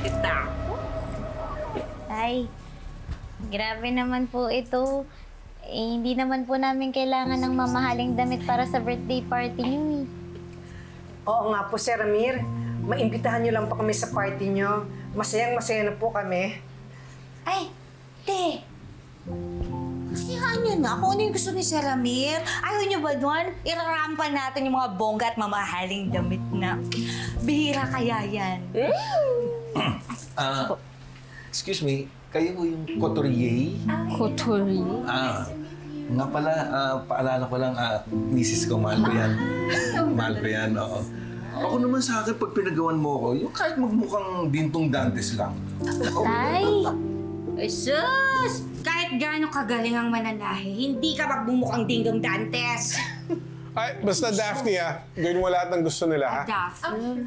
kita. Ay, grabe naman po ito. Eh, hindi naman po namin kailangan ng mamahaling damit para sa birthday party niyo eh. Oo nga po, Sir Ramir. Maimbitahan niyo lang po kami sa party niyo. Masayang-masaya na po kami. Ay, te. Hayaan niyo na kung ano yung gusto ni Sir Ramir. Ayaw niyo ba doon? Irarampan natin yung mga bongga at mamahaling damit na bihira kaya yan. Excuse me, kayo po yung couturier? Couturier? Nga pala, paalala ko lang, misis ko, mahal ko yan. Mahal ko yan, oo. Ako naman sa akin, pag pinagawan mo ko, yung kahit magmukhang Dintong Dantes lang. Tay! Ay, sus! Kahit gaano kagaling ang mananahe, hindi ka magbumukhang Dingdong Dantes. Ay, basta Daphne gawin mo lahat ng gusto nila ha. Daphne.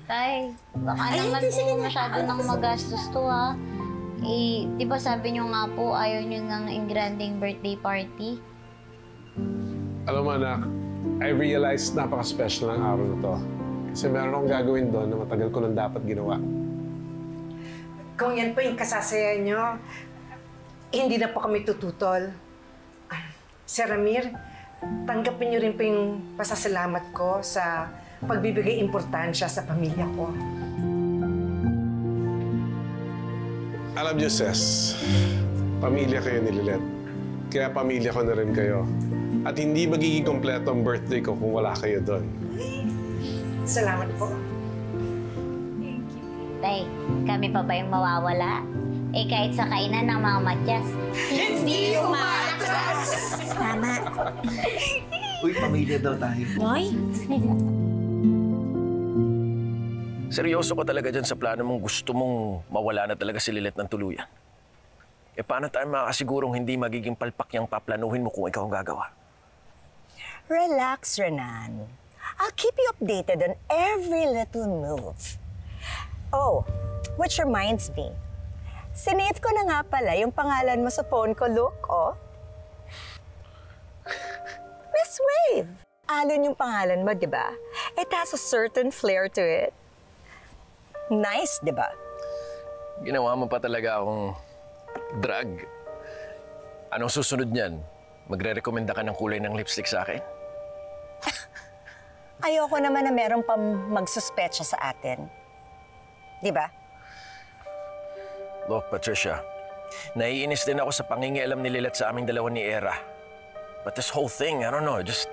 Tay, baka naman po masyado nang magastos to ha. Eh, di ba sabi niyo nga po ayaw niyo ng engranding birthday party? Alam mo anak, I realized napaka-special ng araw na to. Kasi meron akong gagawin doon na matagal ko nang dapat ginawa. Kung yan po yung kasasaya niyo, hindi na po kami tututol. Sir Ramir, tanggapin niyo rin po yung pasasalamat ko sa pagbibigay importansya sa pamilya ko. Alam niyo, Ses, pamilya kayo ni Lilet. Kaya pamilya ko na rin kayo. At hindi magiging kompleto ang birthday ko kung wala kayo doon. Salamat po. Tay, kami pa ba yung mawawala? Eh kahit sa kainan ng mga matyas. Hindi umatras! Tama. Uy, pamilya daw tayo. Hoy? Seryoso ka talaga dyan sa plano mong gusto mong mawala na talaga si Lilet ng tuluyan. E paano tayo makakasigurong hindi magiging palpak yung paplanuhin mo kung ikaw ang gagawa? Relax, Renan. I'll keep you updated on every little move. Oh, which reminds me, sinave ko na nga pala yung pangalan mo sa phone ko, look, oh. Miss Wave. Alon yung pangalan mo, di ba? It has a certain flair to it. Nice, di ba? Ginawa mo pa talaga akong drag. Anong susunod niyan? Magre-rekomenda ka ng kulay ng lipstick sa akin? Ayoko naman na meron pang magsuspecha sa atin. Di ba? Look, Patricia, naiinis din ako sa pangingialam ni Lilet sa aming dalawa ni Era. But this whole thing, I don't know, just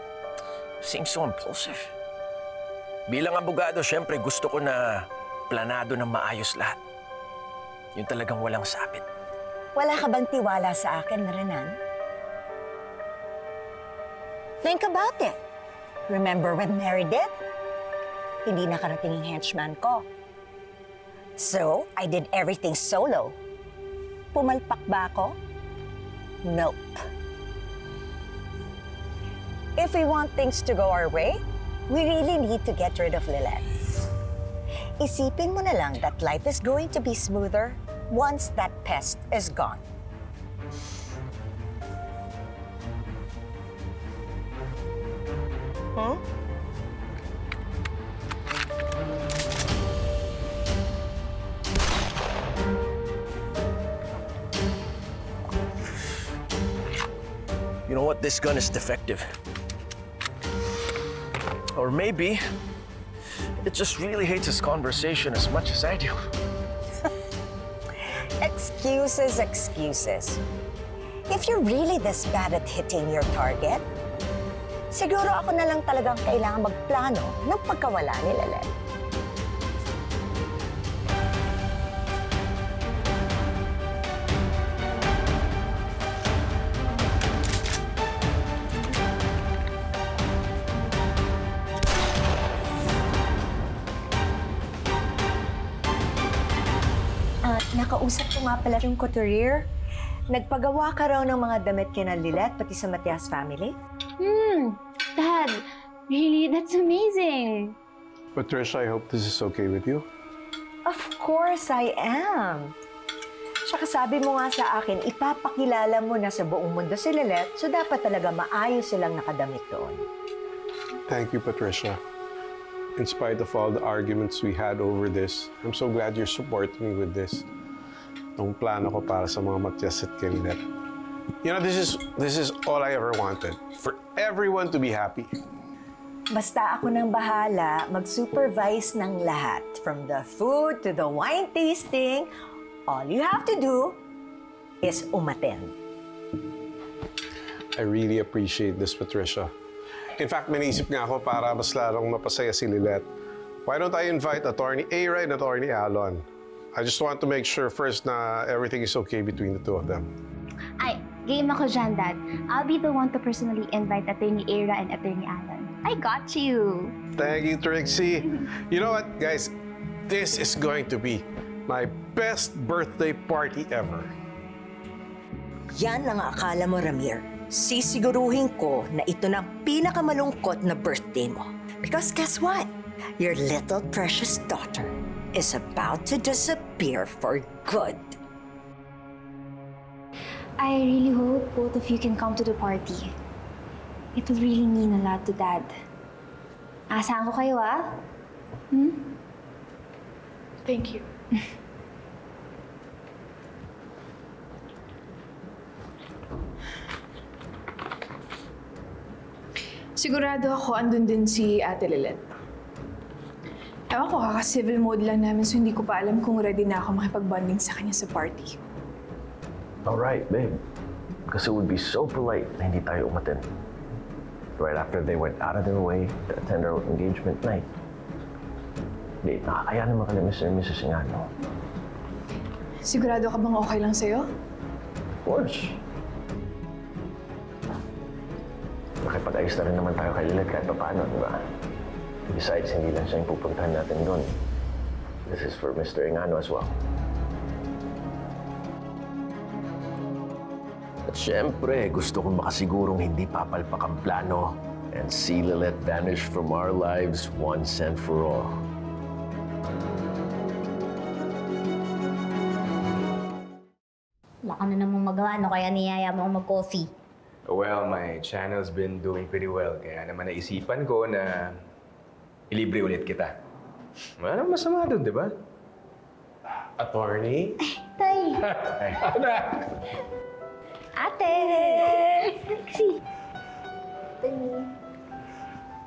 seems so impulsive. Bilang abogado, syempre gusto ko na planado ng maayos lahat. Yung talagang walang sabit. Wala ka bang tiwala sa akin, Renan? Think about it. Remember when Mary did? Hindi nakarating yung henchman ko. So, I did everything solo. Pumalpak ba ako? Nope. If we want things to go our way, we really need to get rid of Lilet. Isipin mo na lang that life is going to be smoother once that pest is gone. Hmm? You know what? This gun is defective. Or maybe it just really hates this conversation as much as I do. Excuses, excuses. If you're really this bad at hitting your target, siguro ako na lang talagang kailangan magplano ng pagkawala ni Lilet. Nakausap ko nga pala yung couturier. Nagpagawa ka raw ng mga damit kina Lilet, pati sa Matias family? Dad, really, that's amazing. Patricia, I hope this is okay with you. Of course I am. Tsaka sabi mo nga sa akin, ipapakilala mo na sa buong mundo si Lilet, so dapat talaga maayos silang nakadamit doon. Thank you, Patricia. in spite of all the arguments we had over this, I'm so glad you're supporting me with this. Itong plano ko para sa mga Matias at kay Lynette. You know, this is all I ever wanted. For everyone to be happy. Basta ako nang bahala mag-supervise ng lahat. From the food to the wine tasting, all you have to do is umattend. I really appreciate this, Patricia. In fact, may naisip nga ako para mas lalong mapasaya si Lynette. Why don't I invite Attorney Ira and Attorney Alon? I just want to make sure first na everything is okay between the two of them. Ay, game ako dyan, Dad. I'll be the one to personally invite Attorney Ira and Attorney Alon. I got you! Thank you, Trixie. You know what, guys? This is going to be my best birthday party ever. Yan ang akala mo, Ramir. Sisiguruhin ko na ito na pinakamalungkot na birthday mo. Because guess what? Your little precious daughter is about to disappear for good. I really hope both of you can come to the party. It will really mean a lot to Dad. Asahan ko kayo, ah? Thank you. Sigurado ako andun din si Ate Lynette. Ewan ko, kaka-civil mode lang namin so hindi ko pa alam kung ready na ako makipag-bonding sa kanya sa party. All right, babe. Kasi it would be so polite na hindi tayo umattend. Right after they went out of their way to attend our engagement night. Babe, nakakaya naman ka na Mr. and Mrs. Ingano. Sigurado ka bang okay lang sa'yo? Of course. Nakipag-ayos na rin naman tayo kay Lynette kahit pa paano, di ba? Besides, hindi lang siya yung pupuntahan natin doon. This is for Mr. Ingano as well. At syempre, gusto kong makasigurong hindi papalpak ang plano and see Lynette vanish from our lives once and for all. Wala ka na namang magawa, no? Kaya niyaya mo akong mag-coffee. Well, my channel's been doing pretty well. Kaya naman naisipan ko na ilibre ulit kita. Wala namang masama doon, di ba? Attorney? Tay! Ate! Sexy!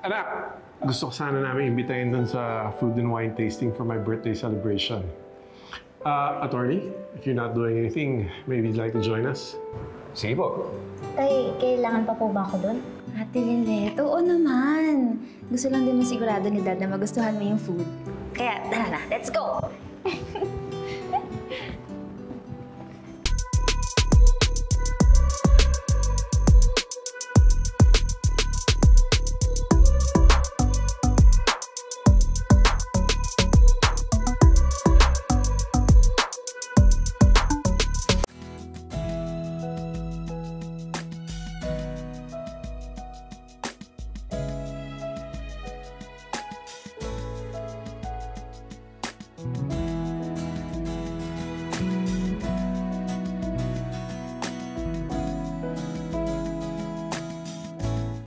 Anak, gusto ko sana namin imbitahin dun sa food and wine tasting for my birthday celebration. Attorney, if you're not doing anything, maybe you'd like to join us? Sige po. Tay, kailangan pa po ba ako doon? Ate Lynette, oo naman. Gusto lang din masigurado ni Dad na magustuhan mo yung food. Kaya, tara na, let's go!